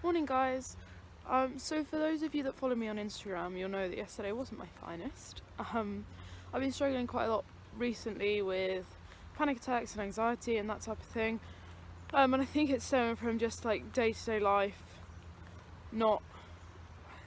Morning guys. So for those of you that follow me on Instagram, you'll know that yesterday wasn't my finest. I've been struggling quite a lot recently with panic attacks and anxiety and that type of thing. And I think it's stemming from just like day-to-day life, not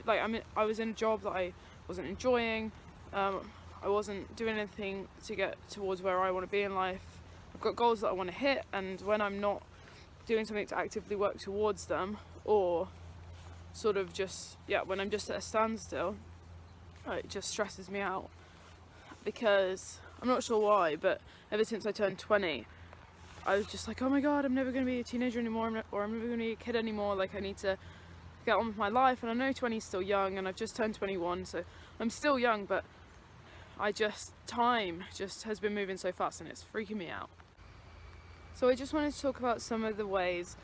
like I was in a job that I wasn't enjoying. I wasn't doing anything to get towards where I want to be in life. I've got goals that I want to hit, and when I'm not doing something to actively work towards them, or sort of just when I'm just at a standstill, it just stresses me out, because I'm not sure why, but ever since I turned 20 I was just like, oh my god, I'm never going to be a teenager anymore, or I'm never going to be a kid anymore, like I need to get on with my life. And I know 20 is still young, and I've just turned 21, so I'm still young, but time just has been moving so fast and it's freaking me out. So I just wanted to talk about some of the ways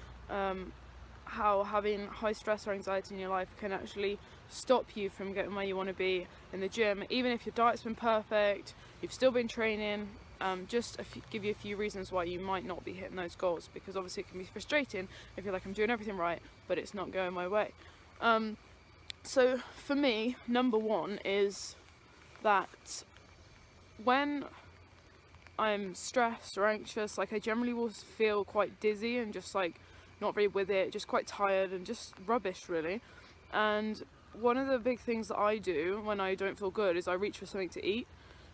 how having high stress or anxiety in your life can actually stop you from getting where you want to be in the gym. Even if your diet's been perfect, you've still been training, give you a few reasons why you might not be hitting those goals, because obviously it can be frustrating if you're like, I'm doing everything right but it's not going my way. So for me, number one is that when I'm stressed or anxious, like I generally will feel quite dizzy and just like not very with it, just quite tired and just rubbish really. And one of the big things that I do when I don't feel good is I reach for something to eat.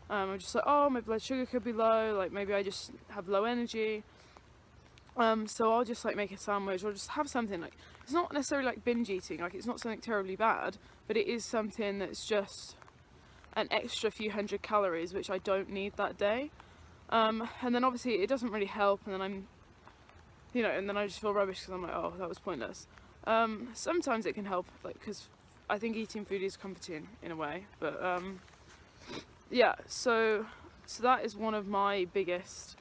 I'm just like, oh, my blood sugar could be low, like maybe I just have low energy. So I'll just like make a sandwich or just have something. Like, it's not necessarily like binge eating, like it's not something terribly bad, but it is something that's just an extra few hundred calories which I don't need that day. And then obviously it doesn't really help, and then and then I just feel rubbish because I'm like, oh, that was pointless. Sometimes it can help, like, because I think eating food is comforting in a way, but so that is one of my biggest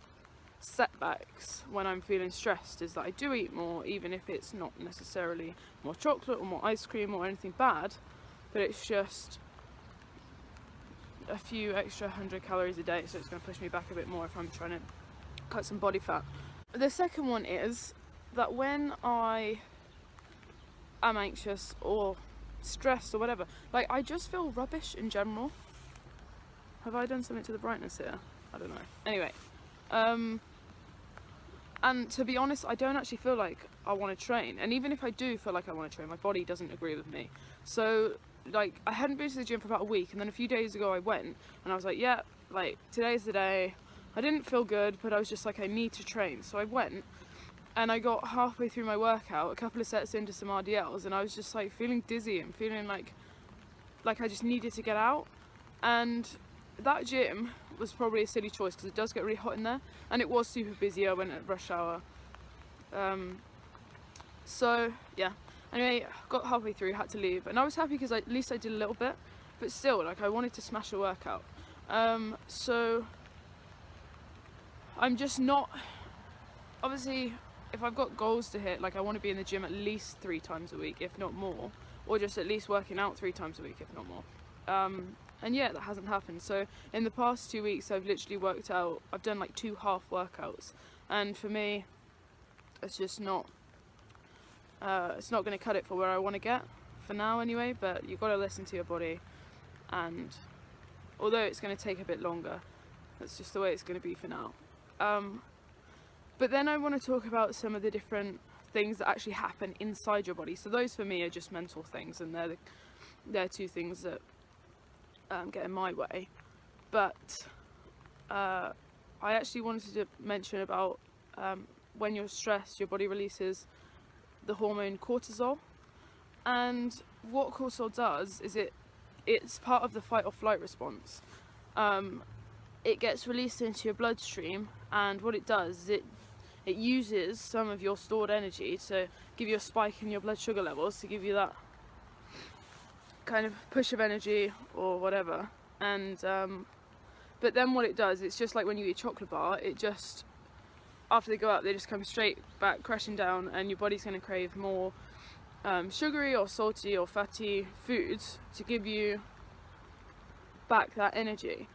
setbacks when I'm feeling stressed, is that I do eat more, even if it's not necessarily more chocolate or more ice cream or anything bad, but it's just a few extra 100 calories a day, so it's going to push me back a bit more if I'm trying to cut some body fat. The second one is that when I am anxious or stressed or whatever, like I just feel rubbish in general. Have I done something to the brightness here? I don't know. Anyway, and to be honest, I don't actually feel like I want to train, and even if I do feel like I want to train, my body doesn't agree with me. So like, I hadn't been to the gym for about a week, and then a few days ago I went and I was like, yeah, like today's the day. I didn't feel good, but I was just like, I need to train. So I went, and I got halfway through my workout, a couple of sets into some RDLs, and I was just like feeling dizzy and feeling like I just needed to get out. And that gym was probably a silly choice because it does get really hot in there, and it was super busy. I went at rush hour. So yeah, anyway, got halfway through, had to leave, and I was happy because at least I did a little bit, but still, like, I wanted to smash a workout. So I'm just not, obviously if I've got goals to hit, like I want to be in the gym at least 3 times a week, if not more, or just at least working out 3 times a week, if not more. And yeah, that hasn't happened. So in the past 2 weeks I've literally worked out, I've done like 2 half workouts, and for me it's just not it's not going to cut it for where I want to get for now anyway. But you've got to listen to your body, and although it's going to take a bit longer, that's just the way it's going to be for now. But then I want to talk about some of the different things that actually happen inside your body. So those for me are just mental things, and they're 2 things that get in my way. But I actually wanted to mention about when you're stressed, your body releases the hormone cortisol, and what cortisol does is it's part of the fight or flight response. It gets released into your bloodstream, and what it does is it uses some of your stored energy to give you a spike in your blood sugar levels, to give you that kind of push of energy or whatever. And but then what it does, it's just like when you eat a chocolate bar, it just, after they go up, they just come straight back crashing down, and your body's going to crave more sugary or salty or fatty foods to give you back that energy.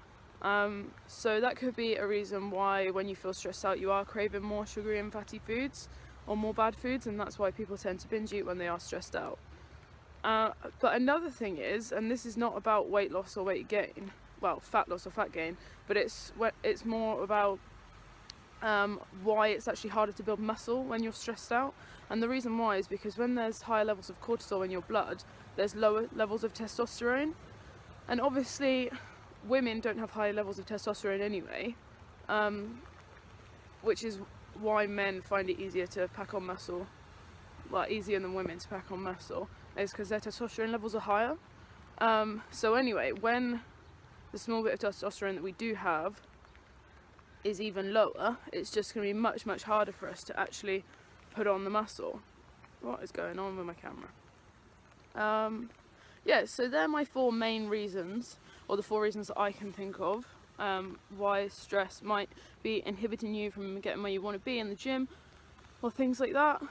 So that could be a reason why when you feel stressed out you are craving more sugary and fatty foods. or more bad foods, and that's why people tend to binge eat when they are stressed out. But another thing is, and this is not about weight loss or weight gain, well, fat loss or fat gain, but it's more about why it's actually harder to build muscle when you're stressed out. And the reason why is because when there's higher levels of cortisol in your blood, there's lower levels of testosterone. And obviously women don't have high levels of testosterone anyway, which is why men find it easier to pack on muscle, well, easier than women to pack on muscle, is because their testosterone levels are higher. So anyway, when the small bit of testosterone that we do have is even lower, it's just going to be much, much harder for us to actually put on the muscle. What is going on with my camera? Yeah, so they're my 4 main reasons, or the 4 reasons that I can think of, why stress might be inhibiting you from getting where you want to be in the gym, or things like that.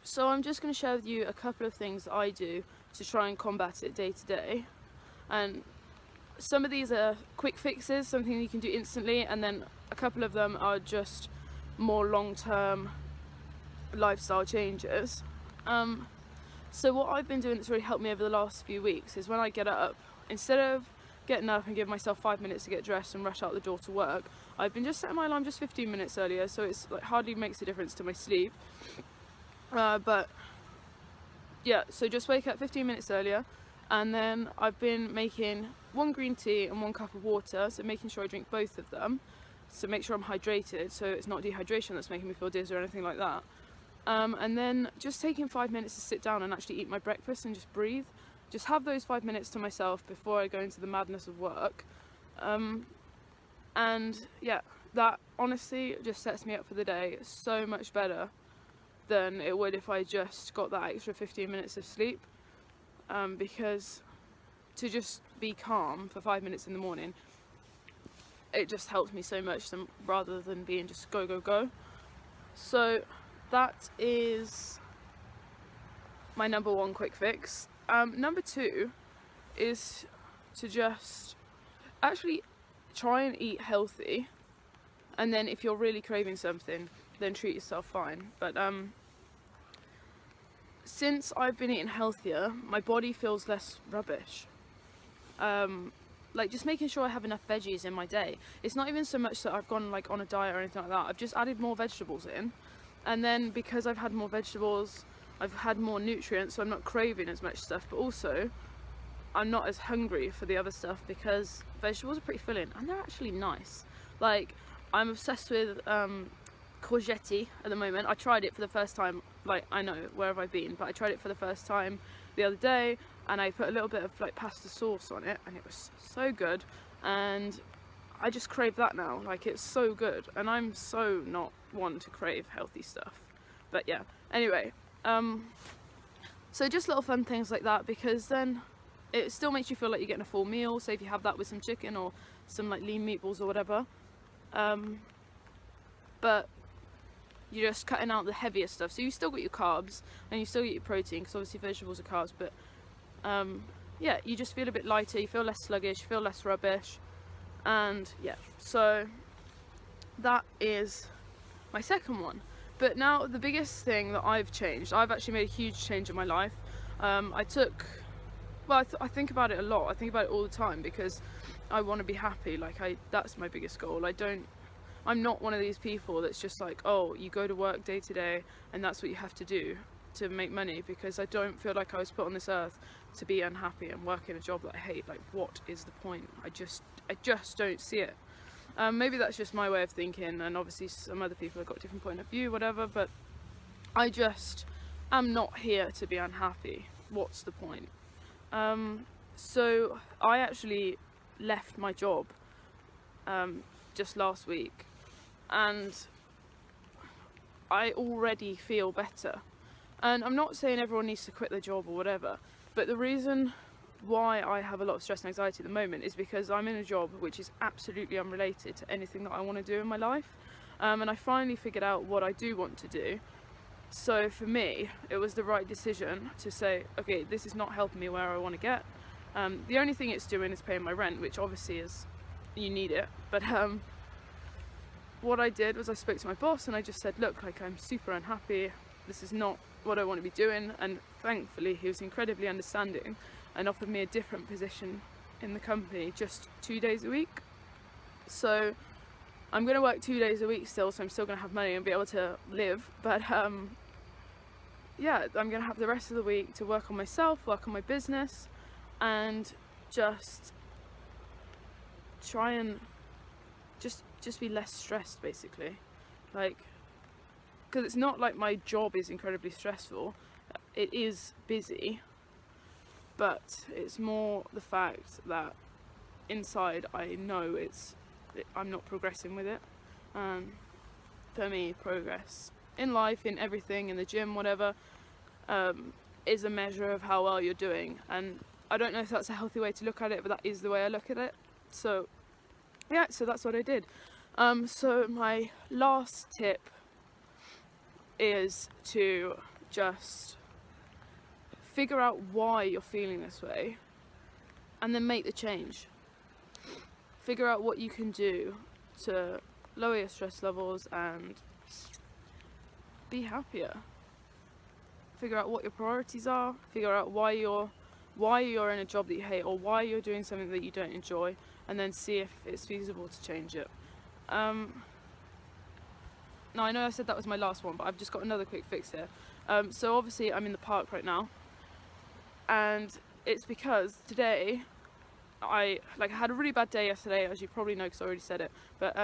So I'm just going to share with you a couple of things that I do to try and combat it day to day. And some of these are quick fixes, something you can do instantly, and then a couple of them are just more long-term lifestyle changes. So what I've been doing that's really helped me over the last few weeks is when I get up, instead of getting up and giving myself 5 minutes to get dressed and rush out the door to work, I've been just setting my alarm just 15 minutes earlier, so it's like hardly makes a difference to my sleep. But yeah, so just wake up 15 minutes earlier, and then I've been making 1 green tea and 1 cup of water, so making sure I drink both of them, so make sure I'm hydrated, so it's not dehydration that's making me feel dizzy or anything like that. And then just taking 5 minutes to sit down and actually eat my breakfast and just breathe. Just have those 5 minutes to myself before I go into the madness of work. And yeah, that honestly just sets me up for the day so much better than it would if I just got that extra 15 minutes of sleep. Because to just be calm for 5 minutes in the morning, it just helps me so much rather than being just go, go, go. So that is my number 1 quick fix. Number 2 is to just actually try and eat healthy, and then if you're really craving something, then treat yourself fine. But since I've been eating healthier, my body feels less rubbish. Like just making sure I have enough veggies in my day. It's not even so much that I've gone like on a diet or anything like that. I've just added more vegetables in, and then because I've had more vegetables, I've had more nutrients, so I'm not craving as much stuff, but also I'm not as hungry for the other stuff because vegetables are pretty filling and they're actually nice. Like, I'm obsessed with courgette at the moment. I tried it for the first time, like, I know, where have I been, but I tried it for the first time the other day, and I put a little bit of like pasta sauce on it, and it was so good, and I just crave that now. Like, it's so good, and I'm so not one to crave healthy stuff. But yeah, anyway, so just little fun things like that, because then it still makes you feel like you're getting a full meal. So if you have that with some chicken or some like lean meatballs or whatever, but you're just cutting out the heavier stuff, so you still got your carbs and you still get your protein, because obviously vegetables are carbs, but yeah, you just feel a bit lighter, you feel less sluggish, you feel less rubbish. And yeah, so that is my second one. But now the biggest thing that I've changed, I've actually made a huge change in my life. I think about it a lot. I think about it all the time because I want to be happy. Like, that's my biggest goal. I'm not one of these people that's just like, oh, you go to work day to day and that's what you have to do to make money, because I don't feel like I was put on this earth to be unhappy and work in a job that I hate. Like, what is the point? I just don't see it. Maybe that's just my way of thinking, and obviously some other people have got a different point of view, whatever, but I just am not here to be unhappy. What's the point? So I actually left my job just last week, and I already feel better. And I'm not saying everyone needs to quit their job or whatever, but the reason why I have a lot of stress and anxiety at the moment is because I'm in a job which is absolutely unrelated to anything that I want to do in my life, and I finally figured out what I do want to do. So for me, it was the right decision to say, okay, this is not helping me where I want to get. The only thing it's doing is paying my rent, which obviously is, you need it, but what I did was I spoke to my boss and I just said, look, like, I'm super unhappy, this is not what I want to be doing, and thankfully he was incredibly understanding and offered me a different position in the company, just 2 days a week. So I'm going to work 2 days a week still, so I'm still going to have money and be able to live, but yeah, I'm going to have the rest of the week to work on myself, work on my business, and just try and just be less stressed, basically. Like, because it's not like my job is incredibly stressful, it is busy, but it's more the fact that inside I know I'm not progressing with it. For me, progress in life, in everything, in the gym, whatever, is a measure of how well you're doing, and I don't know if that's a healthy way to look at it, but that is the way I look at it. So yeah, so that's what I did. So my last tip is to just figure out why you're feeling this way and then make the change. Figure out what you can do to lower your stress levels and be happier. Figure out what your priorities are, figure out why you're in a job that you hate, or why you're doing something that you don't enjoy, and then see if it's feasible to change it. Now, I know I said that was my last one, but I've just got another quick fix here. So obviously I'm in the park right now, and it's because today I had a really bad day yesterday, as you probably know because I already said it, but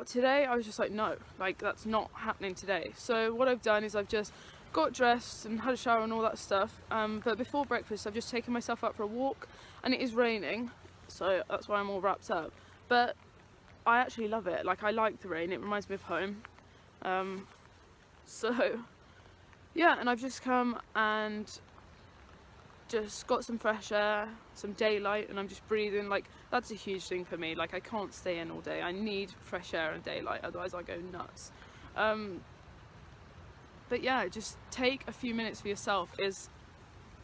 today I was just like, no, like, that's not happening today. So what I've done is I've just got dressed and had a shower and all that stuff, but before breakfast I've just taken myself out for a walk, and it is raining, so that's why I'm all wrapped up, but I actually love it. Like, I like the rain, it reminds me of home. So yeah, and I've just come and just got some fresh air, some daylight, and I'm just breathing. Like, that's a huge thing for me. Like, I can't stay in all day, I need fresh air and daylight, otherwise I go nuts. But yeah, just take a few minutes for yourself is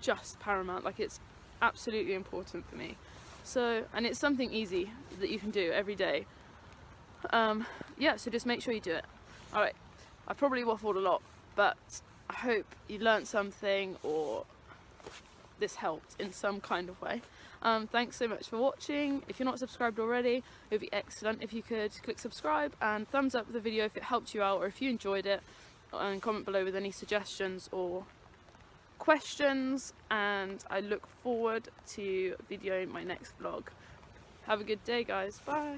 just paramount. Like, it's absolutely important for me. So, and it's something easy that you can do every day. Yeah, so just make sure you do it. Alright, I probably waffled a lot, but I hope you learned something, or this helped in some kind of way. Thanks so much for watching. If you're not subscribed already, it would be excellent if you could click subscribe and thumbs up the video if it helped you out or if you enjoyed it, and comment below with any suggestions or questions, and I look forward to videoing my next vlog. Have a good day, guys. Bye.